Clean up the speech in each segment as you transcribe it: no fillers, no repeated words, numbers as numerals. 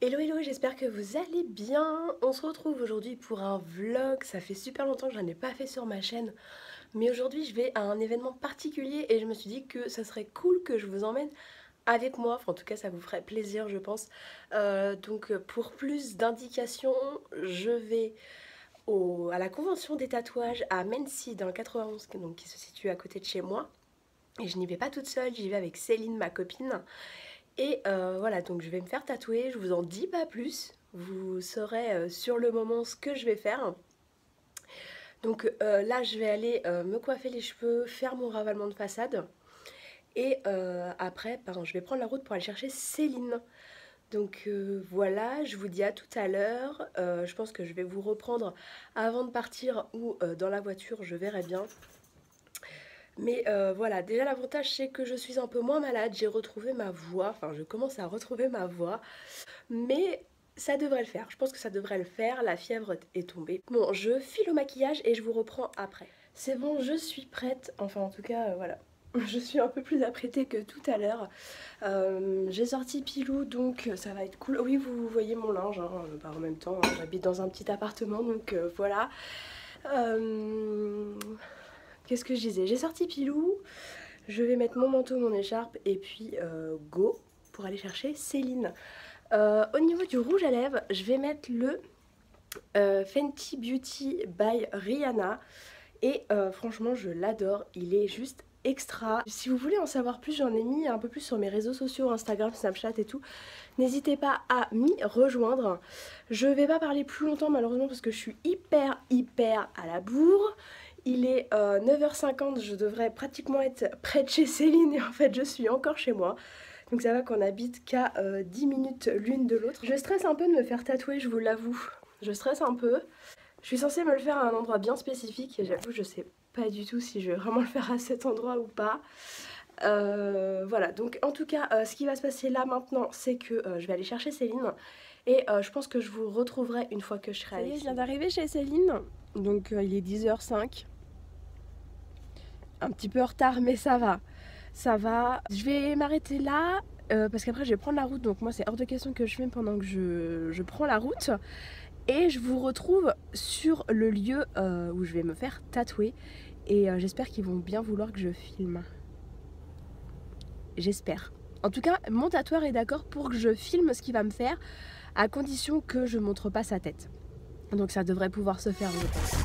Hello hello, j'espère que vous allez bien. On se retrouve aujourd'hui pour un vlog. Ça fait super longtemps que je n'en ai pas fait sur ma chaîne. Mais aujourd'hui je vais à un événement particulier et je me suis dit que ça serait cool que je vous emmène avec moi. Enfin en tout cas ça vous ferait plaisir je pense. Donc pour plus d'indications, je vais à la convention des tatouages à Mency dans le 91, donc qui se situe à côté de chez moi. Et je n'y vais pas toute seule, j'y vais avec Céline, ma copine. Et voilà, donc je vais me faire tatouer, je vous en dis pas plus, vous saurez sur le moment ce que je vais faire. Donc là je vais aller me coiffer les cheveux, faire mon ravalement de façade. Et après, je vais prendre la route pour aller chercher Céline. Donc voilà, je vous dis à tout à l'heure. Je pense que je vais vous reprendre avant de partir ou dans la voiture, je verrai bien. Mais voilà, déjà l'avantage c'est que je suis un peu moins malade, j'ai retrouvé ma voix, enfin je commence à retrouver ma voix, mais ça devrait le faire, je pense que ça devrait le faire, la fièvre est tombée. Bon, je file au maquillage et je vous reprends après. C'est bon, je suis prête, enfin en tout cas voilà, je suis un peu plus apprêtée que tout à l'heure. J'ai sorti Pilou donc ça va être cool. Oui, vous voyez mon linge, hein, en même temps, hein, j'habite dans un petit appartement donc voilà. Qu'est-ce que je disais? J'ai sorti Pilou, je vais mettre mon manteau, mon écharpe et puis go pour aller chercher Céline. Au niveau du rouge à lèvres, je vais mettre le Fenty Beauty by Rihanna et franchement je l'adore, il est juste extra. Si vous voulez en savoir plus, j'en ai mis un peu plus sur mes réseaux sociaux, Instagram, Snapchat et tout. N'hésitez pas à m'y rejoindre. Je vais pas parler plus longtemps malheureusement parce que je suis hyper à la bourre. Il est 9h50, je devrais pratiquement être près de chez Céline et en fait je suis encore chez moi. Donc ça va qu'on habite qu'à 10 minutes l'une de l'autre. Je stresse un peu de me faire tatouer, je vous l'avoue. Je stresse un peu. Je suis censée me le faire à un endroit bien spécifique et j'avoue je sais pas du tout si je vais vraiment le faire à cet endroit ou pas. Voilà, donc en tout cas ce qui va se passer là maintenant c'est que je vais aller chercher Céline. Et je pense que je vous retrouverai une fois que je serai avec. Je viens d'arriver chez Céline, donc il est 10h05. Un petit peu en retard mais ça va, ça va. Je vais m'arrêter là parce qu'après je vais prendre la route, donc moi c'est hors de question que je filme pendant que je prends la route. Et je vous retrouve sur le lieu où je vais me faire tatouer. Et j'espère qu'ils vont bien vouloir que je filme. J'espère. En tout cas, mon tatoueur est d'accord pour que je filme ce qu'il va me faire, à condition que je montre pas sa tête. Donc ça devrait pouvoir se faire, je pense.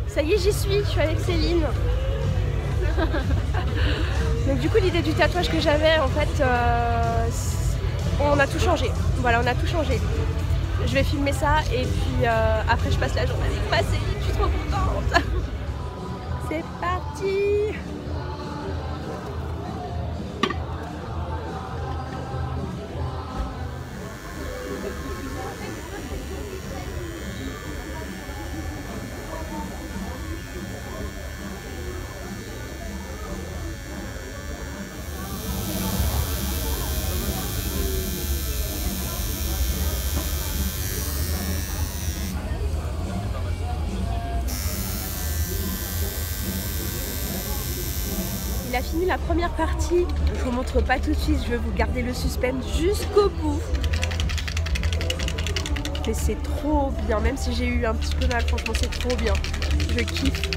Ça y est, j'y suis avec Céline. Donc du coup l'idée du tatouage que j'avais en fait, on a tout changé. Voilà, on a tout changé. Je vais filmer ça et puis après je passe la journée avec ma Céline, je suis trop contente. C'est parti. Il a fini la première partie, je vous montre pas tout de suite, je vais vous garder le suspense jusqu'au bout. Mais c'est trop bien, même si j'ai eu un petit peu mal, franchement c'est trop bien. Je kiffe.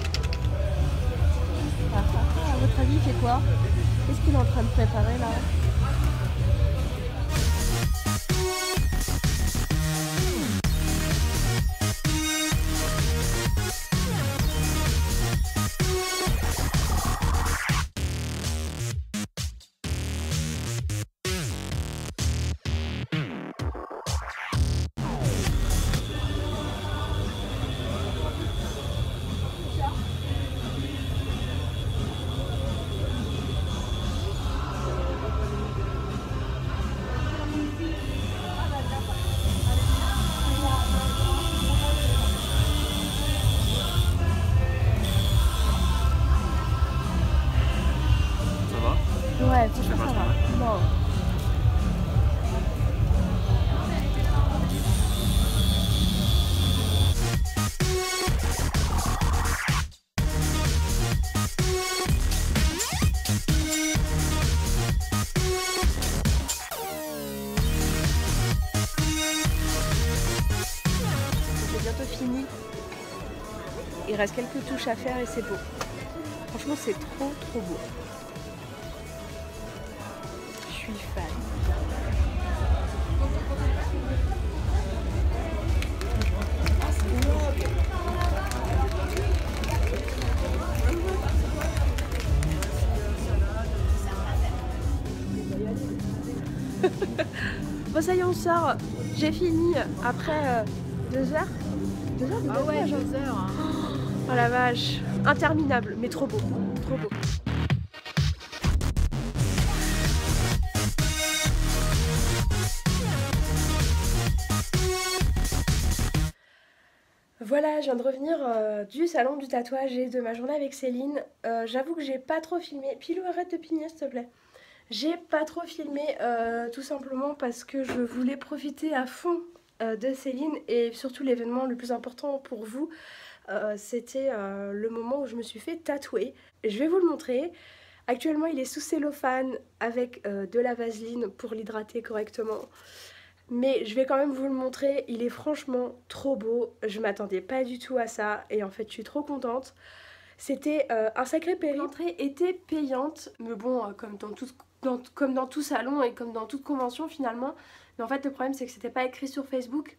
À votre avis, il fait quoi? Qu'est-ce qu'il est en train de préparer là? Ouais, franchement ça va. Non. C'est bientôt fini. Il reste quelques touches à faire et c'est beau. Franchement c'est trop beau. Je suis fan. Bon ça y est on sort. J'ai fini après 2 heures. 2 heures de Ah ouais, tatouage. 2 heures. Hein. Oh la vache. Interminable mais trop beau. Trop beau. Voilà, je viens de revenir du salon du tatouage et de ma journée avec Céline. J'avoue que j'ai pas trop filmé. Pilou, arrête de pigner s'il te plaît. J'ai pas trop filmé tout simplement parce que je voulais profiter à fond de Céline et surtout l'événement le plus important pour vous, c'était le moment où je me suis fait tatouer. Je vais vous le montrer. Actuellement il est sous cellophane avec de la vaseline pour l'hydrater correctement. Mais je vais quand même vous le montrer, il est franchement trop beau, je m'attendais pas du tout à ça et en fait je suis trop contente. C'était un sacré périple. L'entrée était payante, mais bon, comme dans tout salon et comme dans toute convention finalement. Mais en fait le problème c'est que c'était pas écrit sur Facebook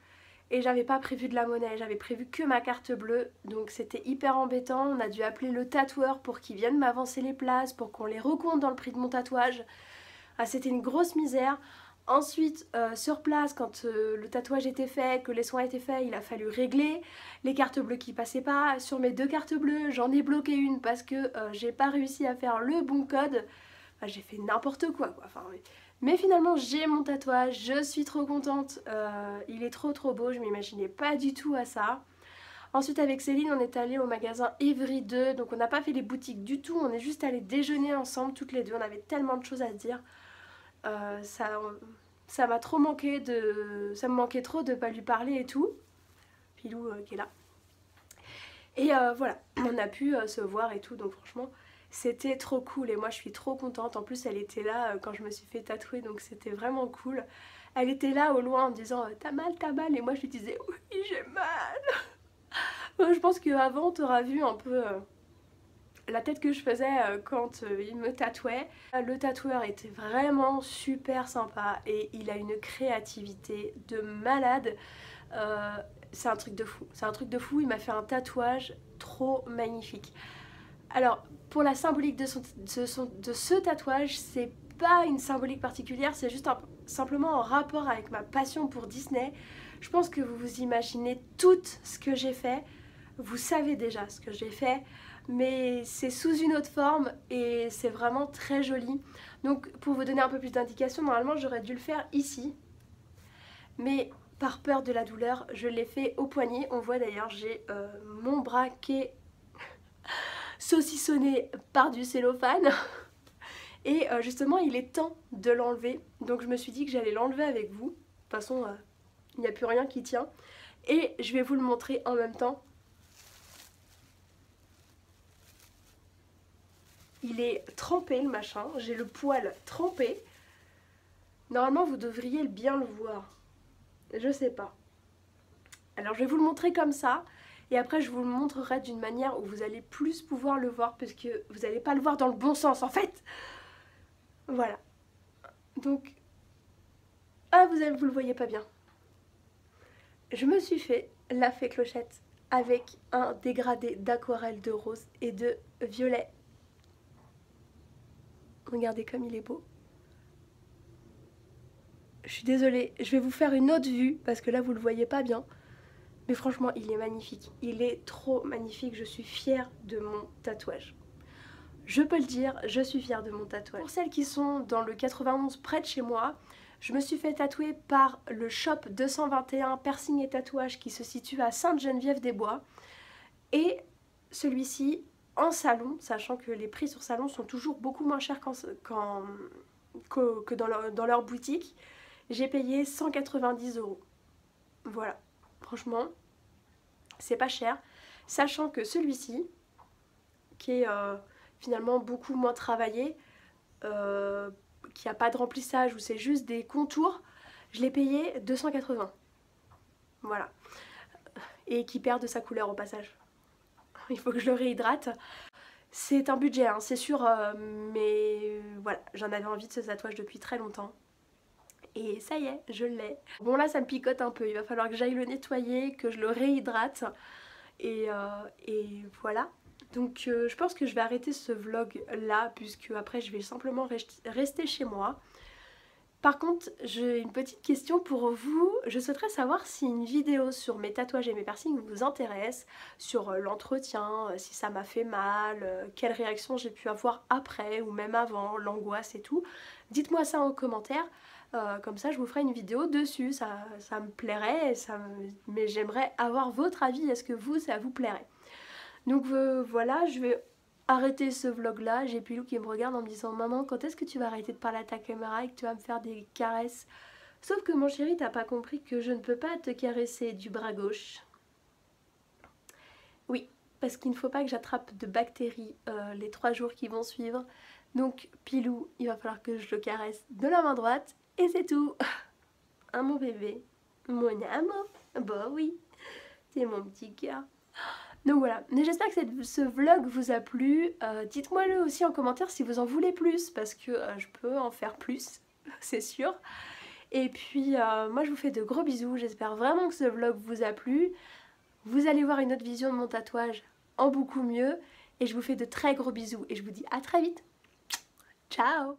et j'avais pas prévu de la monnaie, j'avais prévu que ma carte bleue. Donc c'était hyper embêtant, on a dû appeler le tatoueur pour qu'il vienne m'avancer les places, pour qu'on les recompte dans le prix de mon tatouage. Ah, c'était une grosse misère. Ensuite, sur place, quand le tatouage était fait, que les soins étaient faits, il a fallu régler les cartes bleues qui passaient pas. Sur mes 2 cartes bleues, j'en ai bloqué une parce que j'ai pas réussi à faire le bon code. Enfin, j'ai fait n'importe quoi. Enfin, oui. Mais finalement, j'ai mon tatouage, je suis trop contente. Il est trop beau, je m'imaginais pas du tout à ça. Ensuite, avec Céline, on est allé au magasin Evry 2, donc on n'a pas fait les boutiques du tout, on est juste allé déjeuner ensemble toutes les deux. On avait tellement de choses à se dire. Ça m'a trop manqué ça me manquait trop de pas lui parler et tout. Pilou qui est là. Et voilà, on a pu se voir et tout, donc franchement c'était trop cool et moi je suis trop contente. En plus elle était là quand je me suis fait tatouer, donc c'était vraiment cool. Elle était là au loin en me disant t'as mal et moi je lui disais oui j'ai mal. Je pense qu'avant t'auras vu un peu la tête que je faisais quand il me tatouait. Le tatoueur était vraiment super sympa et il a une créativité de malade. C'est un truc de fou, c'est un truc de fou. Il m'a fait un tatouage trop magnifique. Alors pour la symbolique de ce tatouage, c'est pas une symbolique particulière, c'est juste simplement en rapport avec ma passion pour Disney. Je pense que vous vous imaginez tout ce que j'ai fait, vous savez déjà ce que j'ai fait, mais c'est sous une autre forme et c'est vraiment très joli. Donc pour vous donner un peu plus d'indications, normalement j'aurais dû le faire ici, mais par peur de la douleur, je l'ai fait au poignet. On voit d'ailleurs, j'ai mon bras qui est saucissonné par du cellophane. Et justement, il est temps de l'enlever. Donc je me suis dit que j'allais l'enlever avec vous. De toute façon, il n'y a plus rien qui tient. Et je vais vous le montrer en même temps. Il est trempé le machin. J'ai le poil trempé. Normalement, vous devriez bien le voir. Je sais pas. Alors je vais vous le montrer comme ça et après je vous le montrerai d'une manière où vous allez plus pouvoir le voir parce que vous n'allez pas le voir dans le bon sens en fait. Voilà. Donc, ah vous le voyez pas bien. Je me suis fait la fée Clochette avec un dégradé d'aquarelle de rose et de violet. Regardez comme il est beau. Je suis désolée, je vais vous faire une autre vue parce que là vous le voyez pas bien. Mais franchement, il est magnifique. Il est trop magnifique. Je suis fière de mon tatouage. Je peux le dire, je suis fière de mon tatouage. Pour celles qui sont dans le 91 près de chez moi, je me suis fait tatouer par le shop 221 Piercing et Tatouage qui se situe à Sainte-Geneviève-des-Bois. Et celui-ci en salon, sachant que les prix sur salon sont toujours beaucoup moins chers que dans leur boutique, j'ai payé 190 €. Voilà, franchement, c'est pas cher. Sachant que celui-ci, qui est finalement beaucoup moins travaillé, qui a pas de remplissage, où c'est juste des contours, je l'ai payé 280. Voilà. Et qui perd de sa couleur au passage. Il faut que je le réhydrate. C'est un budget, hein, c'est sûr, mais voilà, j'en avais envie de ce tatouage depuis très longtemps. Et ça y est, je l'ai. Bon là ça me picote un peu, il va falloir que j'aille le nettoyer, que je le réhydrate. Et voilà. Donc je pense que je vais arrêter ce vlog là, puisque après je vais simplement rester chez moi. Par contre, j'ai une petite question pour vous. Je souhaiterais savoir si une vidéo sur mes tatouages et mes piercings vous intéresse, sur l'entretien, si ça m'a fait mal, quelle réaction j'ai pu avoir après ou même avant, l'angoisse et tout. Dites-moi ça en commentaire, comme ça je vous ferai une vidéo dessus, ça me plairait, mais j'aimerais avoir votre avis, est-ce que vous, ça vous plairait? Donc voilà, je vais arrêter ce vlog là. J'ai Pilou qui me regarde en me disant maman, quand est-ce que tu vas arrêter de parler à ta caméra et que tu vas me faire des caresses? Sauf que mon chéri, t'as pas compris que je ne peux pas te caresser du bras gauche. Oui, parce qu'il ne faut pas que j'attrape de bactéries les 3 jours qui vont suivre. Donc Pilou, il va falloir que je le caresse de la main droite et c'est tout. Hein mon bébé, mon amour, bah oui, c'est mon petit cœur. Donc voilà, mais j'espère que ce vlog vous a plu. Dites-moi le aussi en commentaire si vous en voulez plus, parce que je peux en faire plus, c'est sûr. Et puis moi je vous fais de gros bisous, j'espère vraiment que ce vlog vous a plu. Vous allez voir une autre vision de mon tatouage en beaucoup mieux. Et je vous fais de très gros bisous et je vous dis à très vite. Ciao!